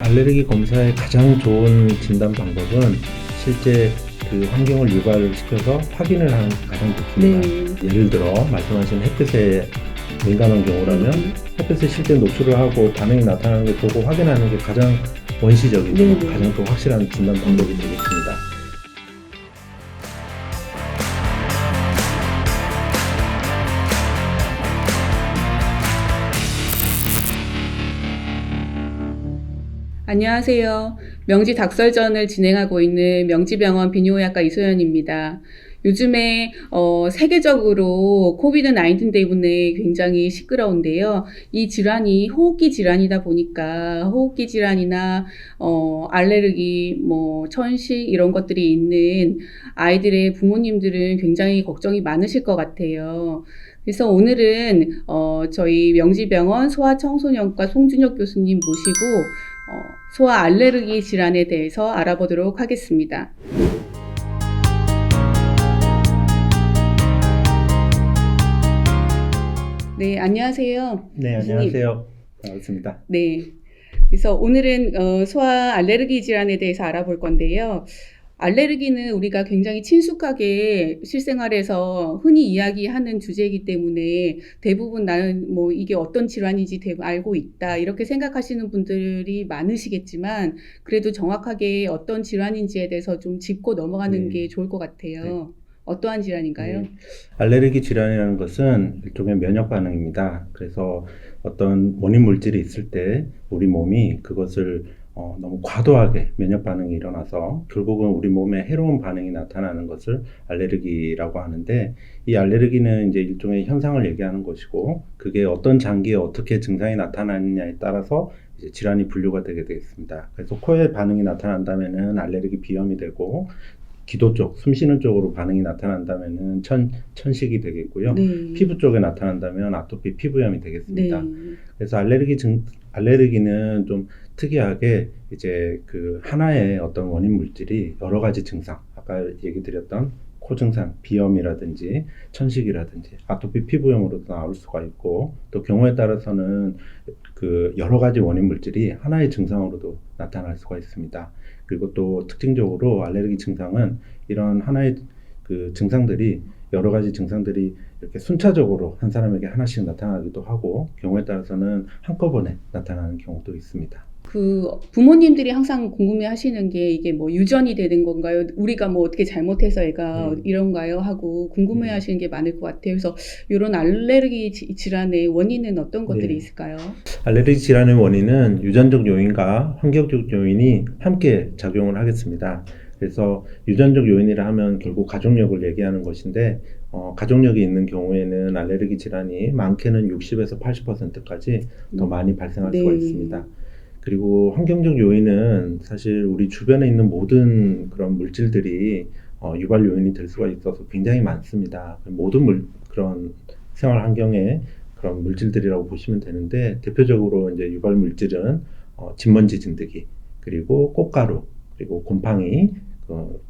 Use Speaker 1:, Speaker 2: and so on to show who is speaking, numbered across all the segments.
Speaker 1: 알레르기 검사의 가장 좋은 진단 방법은 실제 그 환경을 유발시켜서 확인을 하는 게 가장 좋습니다.
Speaker 2: 네.
Speaker 1: 예를 들어 말씀하신 햇빛에 민감한 경우라면 햇빛에 실제 노출을 하고 반응이 나타나는 걸 보고 확인하는 게 가장 원시적이고
Speaker 2: 네네.
Speaker 1: 가장 또 확실한 진단 방법이 되겠습니다.
Speaker 2: 안녕하세요. 명지 닭설전을 진행하고 있는 명지병원 비뇨의학과 이소연입니다. 요즘에 세계적으로 코비드-19 때문에 굉장히 시끄러운데요. 이 질환이 호흡기 질환이다 보니까 호흡기 질환이나 알레르기, 천식 이런 것들이 있는 아이들의 부모님들은 굉장히 걱정이 많으실 것 같아요. 그래서 오늘은 저희 명지병원 소아청소년과 송준혁 교수님 모시고 소아 알레르기 질환에 대해서 알아보도록 하겠습니다. 네, 안녕하세요.
Speaker 1: 네,
Speaker 2: 교수님.
Speaker 1: 안녕하세요. 반갑습니다.
Speaker 2: 네. 그래서 오늘은 소아 알레르기 질환에 대해서 알아볼 건데요. 알레르기는 우리가 굉장히 친숙하게 실생활에서 흔히 이야기하는 주제이기 때문에 대부분 나는 이게 어떤 질환인지 알고 있다 이렇게 생각하시는 분들이 많으시겠지만 그래도 정확하게 어떤 질환인지에 대해서 좀 짚고 넘어가는 게 좋을 것 같아요. 어떠한 질환인가요?
Speaker 1: 알레르기 질환이라는 것은 일종의 면역 반응입니다. 그래서 어떤 원인 물질이 있을 때 우리 몸이 그것을 너무 과도하게 면역 반응이 일어나서 결국은 우리 몸에 해로운 반응이 나타나는 것을 알레르기라고 하는데, 이 알레르기는 이제 일종의 현상을 얘기하는 것이고 그게 어떤 장기에 어떻게 증상이 나타나느냐에 따라서 이제 질환이 분류가 되게 되겠습니다. 그래서 코에 반응이 나타난다면은 알레르기 비염이 되고, 기도 쪽, 숨 쉬는 쪽으로 반응이 나타난다면은 천식이 되겠고요.
Speaker 2: 네.
Speaker 1: 피부 쪽에 나타난다면 아토피 피부염이 되겠습니다.
Speaker 2: 네.
Speaker 1: 그래서 알레르기는 좀 특이하게 이제 그 하나의 어떤 원인 물질이 여러 가지 증상, 아까 얘기 드렸던 코 증상, 비염이라든지 천식이라든지 아토피 피부염으로도 나올 수가 있고, 또 경우에 따라서는 그 여러 가지 원인 물질이 하나의 증상으로도 나타날 수가 있습니다. 그리고 또 특징적으로 알레르기 증상은 이런 하나의 그 증상들이 여러 가지 증상들이 이렇게 순차적으로 한 사람에게 하나씩 나타나기도 하고, 경우에 따라서는 한꺼번에 나타나는 경우도 있습니다.
Speaker 2: 그 부모님들이 항상 궁금해 하시는 게 이게 유전이 되는 건가요? 우리가 어떻게 잘못해서 애가 이런가요? 하고 궁금해 하시는 게 많을 것 같아요. 그래서 이런 알레르기 질환의 원인은 어떤 것들이 있을까요?
Speaker 1: 알레르기 질환의 원인은 유전적 요인과 환경적 요인이 함께 작용을 하겠습니다. 그래서 유전적 요인이라 하면 결국 가족력을 얘기하는 것인데, 가족력이 있는 경우에는 알레르기 질환이 많게는 60에서 80%까지 더 많이 발생할 수가 있습니다. 그리고 환경적 요인은 사실 우리 주변에 있는 모든 그런 물질들이 유발 요인이 될 수가 있어서 굉장히 많습니다. 모든 그런 생활 환경에 그런 물질들이라고 보시면 되는데, 대표적으로 이제 유발 물질은 진먼지 진드기, 그리고 꽃가루, 그리고 곰팡이,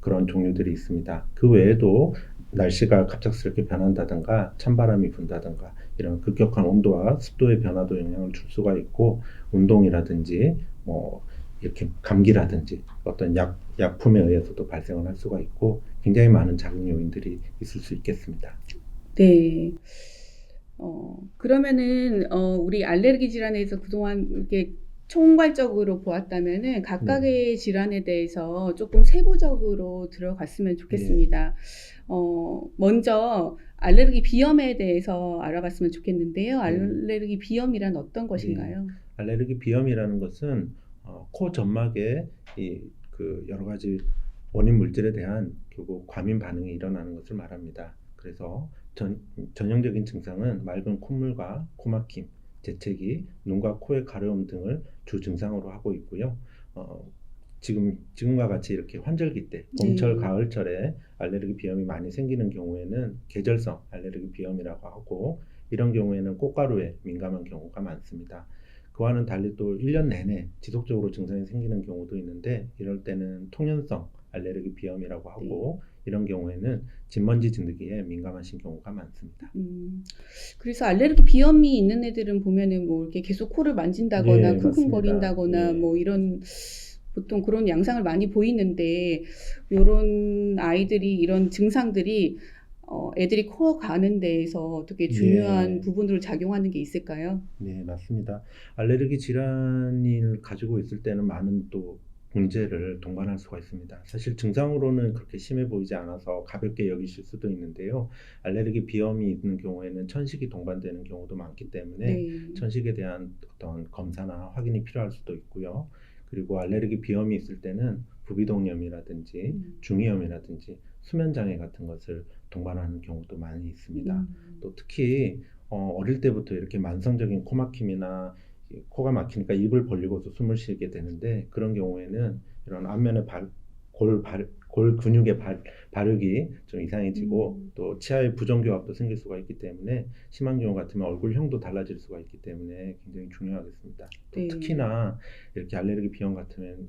Speaker 1: 그런 종류들이 있습니다. 그 외에도 날씨가 갑작스럽게 변한다든가 찬바람이 분다든가 이런 급격한 온도와 습도의 변화도 영향을 줄 수가 있고, 운동이라든지 이렇게 감기라든지 어떤 약품에 의해서도 발생을 할 수가 있고, 굉장히 많은 작용 요인들이 있을 수 있겠습니다.
Speaker 2: 네. 그러면은 우리 알레르기 질환에 대해서 그동안 이렇게 총괄적으로 보았다면은 각각의 질환에 대해서 조금 세부적으로 들어갔으면 좋겠습니다. 먼저 알레르기 비염에 대해서 알아봤으면 좋겠는데요. 알레르기 비염이란 어떤 것인가요?
Speaker 1: 알레르기 비염이라는 것은 코 점막에 그 여러 가지 원인 물질에 대한 결국 과민 반응이 일어나는 것을 말합니다. 그래서 전형적인 증상은 맑은 콧물과 코막힘, 재채기, 눈과 코의 가려움 등을 주 증상으로 하고 있고요. 지금과 같이 이렇게 환절기 때, 봄철, 가을철에 알레르기 비염이 많이 생기는 경우에는 계절성 알레르기 비염이라고 하고, 이런 경우에는 꽃가루에 민감한 경우가 많습니다. 그와는 달리 또 1년 내내 지속적으로 증상이 생기는 경우도 있는데, 이럴 때는 통연성 알레르기 비염이라고 하고, 이런 경우에는 진먼지 진드기에 민감하신 경우가 많습니다.
Speaker 2: 그래서 알레르기 비염이 있는 애들은 보면은 뭐 이렇게 계속 코를 만진다거나
Speaker 1: 예,
Speaker 2: 킁킁거린다거나
Speaker 1: 맞습니다. 예.
Speaker 2: 뭐 이런 보통 그런 양상을 많이 보이는데 요런 아이들이 이런 증상들이 애들이 커가는 데에서 어떻게 중요한
Speaker 1: 예.
Speaker 2: 부분으로 작용하는 게 있을까요?
Speaker 1: 네, 맞습니다. 알레르기 질환을 가지고 있을 때는 많은 또 문제를 동반할 수가 있습니다. 사실 증상으로는 그렇게 심해 보이지 않아서 가볍게 여기실 수도 있는데요. 알레르기 비염이 있는 경우에는 천식이 동반되는 경우도 많기 때문에
Speaker 2: 네.
Speaker 1: 천식에 대한 어떤 검사나 확인이 필요할 수도 있고요. 그리고 알레르기 비염이 있을 때는 부비동염이라든지 중이염이라든지 수면장애 같은 것을 동반하는 경우도 많이 있습니다. 또 특히 어릴 때부터 이렇게 만성적인 코막힘이나 코가 막히니까 입을 벌리고서 숨을 쉬게 되는데 그런 경우에는 이런 안면의 골 근육의 발육이 좀 이상해지고 또 치아의 부정교합도 생길 수가 있기 때문에 심한 경우 같으면 얼굴형도 달라질 수가 있기 때문에 굉장히 중요하겠습니다. 또
Speaker 2: 네.
Speaker 1: 특히나 이렇게 알레르기 비염 같으면은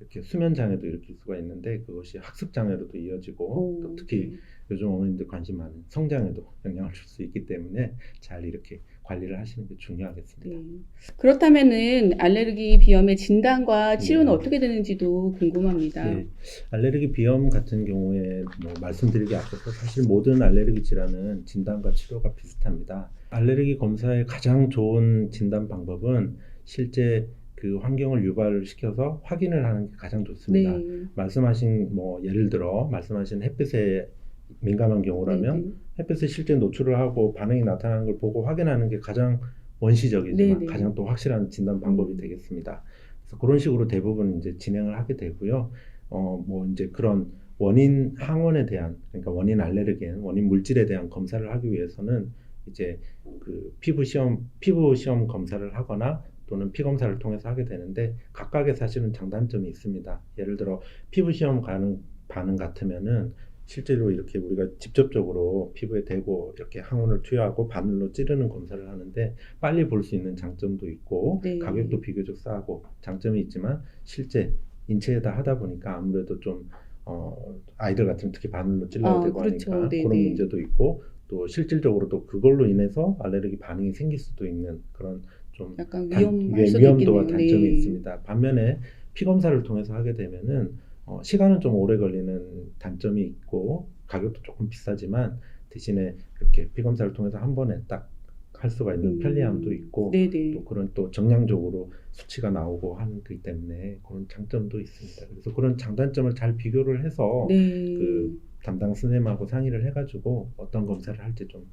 Speaker 1: 이렇게 수면 장애도 일으킬 수가 있는데 그것이 학습 장애로도 이어지고 또 특히
Speaker 2: 네.
Speaker 1: 요즘 어머님들 관심 많은 성장에도 영향을 줄 수 있기 때문에 잘 이렇게 관리를 하시는 게 중요하겠습니다.
Speaker 2: 네. 그렇다면은 알레르기 비염의 진단과 치료는
Speaker 1: 네.
Speaker 2: 어떻게 되는지도 궁금합니다.
Speaker 1: 예, 알레르기 비염 같은 경우에 뭐 말씀드리기 앞서서 사실 모든 알레르기 질환은 진단과 치료가 비슷합니다. 알레르기 검사의 가장 좋은 진단 방법은 실제 그 환경을 유발을 시켜서 확인을 하는 게 가장 좋습니다.
Speaker 2: 네.
Speaker 1: 말씀하신 뭐 예를 들어 말씀하신 햇빛에 민감한 경우라면
Speaker 2: 네네.
Speaker 1: 햇빛에 실제 노출을 하고 반응이 나타나는 걸 보고 확인하는 게 가장 원시적이지만
Speaker 2: 네네.
Speaker 1: 가장 또 확실한 진단 방법이 되겠습니다. 그래서 그런 식으로 대부분 이제 진행을 하게 되고요. 뭐 이제 그런 원인 항원에 대한 그러니까 원인 알레르겐, 원인 물질에 대한 검사를 하기 위해서는 이제 그 피부 시험 검사를 하거나 또는 피 검사를 통해서 하게 되는데 각각의 사실은 장단점이 있습니다. 예를 들어 피부 시험 반응 같으면은 실제로 이렇게 우리가 직접적으로 피부에 대고 이렇게 항원을 투여하고 바늘로 찌르는 검사를 하는데 빨리 볼 수 있는 장점도 있고
Speaker 2: 네.
Speaker 1: 가격도 비교적 싸고 장점이 있지만 실제 인체에다 하다 보니까 아무래도 좀 아이들 같으면 특히 바늘로 찔러야 되고
Speaker 2: 그렇죠.
Speaker 1: 하니까
Speaker 2: 네네.
Speaker 1: 그런 문제도 있고 또 실질적으로 또 그걸로 인해서 알레르기 반응이 생길 수도 있는 그런 좀
Speaker 2: 약간 위험할 수도
Speaker 1: 위험도와
Speaker 2: 있겠네요.
Speaker 1: 단점이
Speaker 2: 네.
Speaker 1: 있습니다. 반면에 피 검사를 통해서 하게 되면은 시간은 좀 오래 걸리는 단점이 있고 가격도 조금 비싸지만 대신에 이렇게 피 검사를 통해서 한 번에 딱 할 수가 있는 편리함도 있고
Speaker 2: 네네.
Speaker 1: 또 그런 또 정량적으로 수치가 나오고 하기 때문에 그런 장점도 있습니다. 그래서 그런 장단점을 잘 비교를 해서
Speaker 2: 네.
Speaker 1: 그 담당 선생님하고 상의를 해가지고 어떤 검사를 할지 좀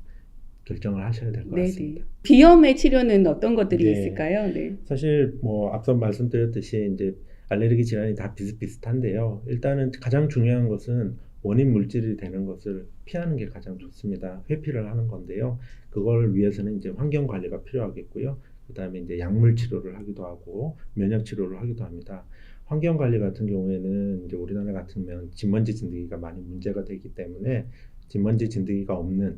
Speaker 1: 결정을 하셔야 될 것
Speaker 2: 네네.
Speaker 1: 같습니다.
Speaker 2: 비염의 치료는 어떤 것들이
Speaker 1: 네.
Speaker 2: 있을까요? 네.
Speaker 1: 사실 뭐 앞서 말씀드렸듯이 이제 알레르기 질환이 다 비슷비슷한데요. 일단은 가장 중요한 것은 원인 물질이 되는 것을 피하는 게 가장 좋습니다. 회피를 하는 건데요. 그걸 위해서는 이제 환경 관리가 필요하겠고요. 그다음에 이제 약물 치료를 하기도 하고 면역 치료를 하기도 합니다. 환경 관리 같은 경우에는 이제 우리나라 같으면 진먼지 진드기가 많이 문제가 되기 때문에 진먼지 진드기가 없는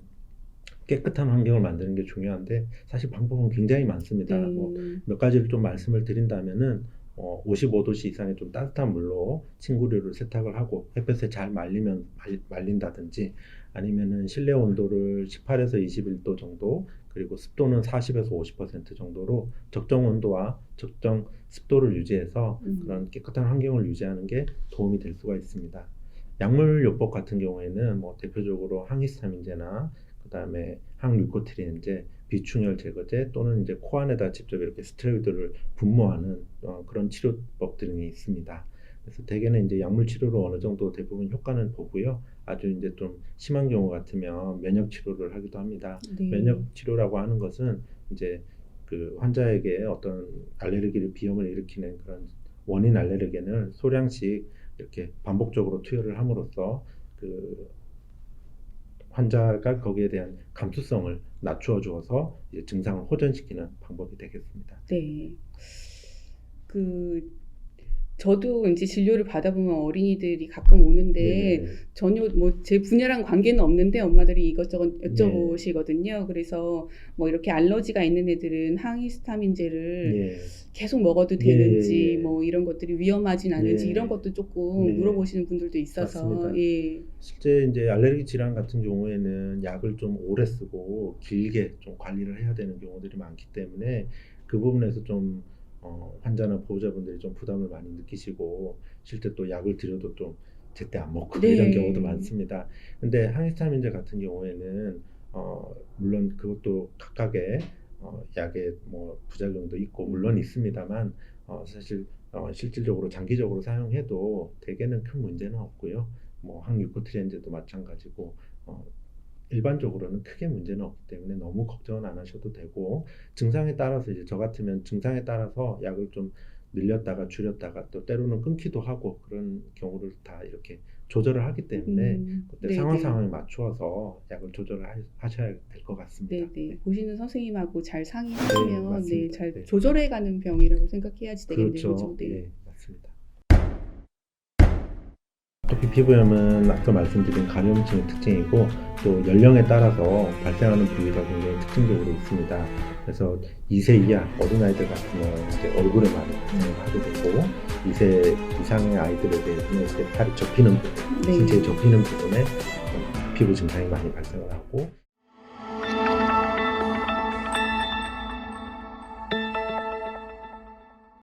Speaker 1: 깨끗한 환경을 만드는 게 중요한데 사실 방법은 굉장히 많습니다.
Speaker 2: 네.
Speaker 1: 몇 가지를 좀 말씀을 드린다면은 55도씨 이상의 좀 따뜻한 물로 침구류를 세탁을 하고 햇볕에 잘 말린다든지 아니면은 실내 온도를 18에서 21도 정도 그리고 습도는 40에서 50% 정도로 적정 온도와 적정 습도를 유지해서 그런 깨끗한 환경을 유지하는 게 도움이 될 수가 있습니다. 약물요법 같은 경우에는 뭐 대표적으로 항히스타민제나 그다음에 항류코트린제, 비충혈 제거제 또는 이제 코 안에다 직접 이렇게 스테로이드를 분모하는 그런 치료법들이 있습니다. 그래서 대개는 이제 약물 치료로 어느 정도 대부분 효과는 보고요. 아주 이제 좀 심한 경우 같으면 면역 치료를 하기도 합니다.
Speaker 2: 네.
Speaker 1: 면역 치료라고 하는 것은 이제 그 환자에게 어떤 알레르기를 비염을 일으키는 그런 원인 알레르겐을 소량씩 이렇게 반복적으로 투여를 함으로써 그 환자가 거기에 대한 감수성을 낮추어 주어서 이제 증상을 호전시키는 방법이 되겠습니다.
Speaker 2: 네. 저도 이제 진료를 받아보면 어린이들이 가끔 오는데
Speaker 1: 네네.
Speaker 2: 전혀 뭐 제 분야랑 관계는 없는데 엄마들이 이것저것 여쭤보시거든요. 그래서 뭐 이렇게 알러지가 있는 애들은 항히스타민제를
Speaker 1: 예.
Speaker 2: 계속 먹어도
Speaker 1: 예,
Speaker 2: 되는지
Speaker 1: 예.
Speaker 2: 뭐 이런 것들이 위험하진 않은지
Speaker 1: 예.
Speaker 2: 이런 것도 조금
Speaker 1: 네.
Speaker 2: 물어보시는 분들도 있어서
Speaker 1: 맞습니다.
Speaker 2: 예.
Speaker 1: 실제 이제 알레르기 질환 같은 경우에는 약을 좀 오래 쓰고 길게 좀 관리를 해야 되는 경우들이 많기 때문에 그 부분에서 좀 환자나 보호자분들이 좀 부담을 많이 느끼시고 실제 또 약을 드려도 좀 제때 안 먹고 이런 경우도
Speaker 2: 네.
Speaker 1: 많습니다. 근데 항히스타민제 같은 경우에는 물론 그것도 각각의 약의 뭐 부작용도 있고 물론 있습니다만 사실 실질적으로 장기적으로 사용해도 대개는 큰 문제는 없고요. 뭐 항유코트리엔제도 마찬가지고 일반적으로는 크게 문제는 없기 때문에 너무 걱정은 안 하셔도 되고 증상에 따라서 이제 저 같으면 증상에 따라서 약을 좀 늘렸다가 줄였다가 또 때로는 끊기도 하고 그런 경우를 다 이렇게 조절을 하기 때문에 그때 상황에
Speaker 2: 네네.
Speaker 1: 맞추어서 약을 조절을 하셔야 될 것 같습니다.
Speaker 2: 네네. 보시는 선생님하고 잘
Speaker 1: 네,
Speaker 2: 상의하시면 네,
Speaker 1: 맞습니다.
Speaker 2: 잘
Speaker 1: 네.
Speaker 2: 조절해가는 병이라고 생각해야지 되겠네요.
Speaker 1: 그렇죠.
Speaker 2: 그죠? 네.
Speaker 1: 예, 맞습니다. 아토피 피부염은 앞서 말씀드린 감염증의 특징이고 또 연령에 따라서 발생하는 부위가 굉장히 특징적으로 있습니다. 그래서 2세 이하 어린아이들 같으면 이제 얼굴에 많이 발생을 하게 되고 2세 이상의 아이들에 대해서는 이제 팔이 접히는 부분,
Speaker 2: 네.
Speaker 1: 신체에 접히는 부분에 피부 증상이 많이 발생을 하고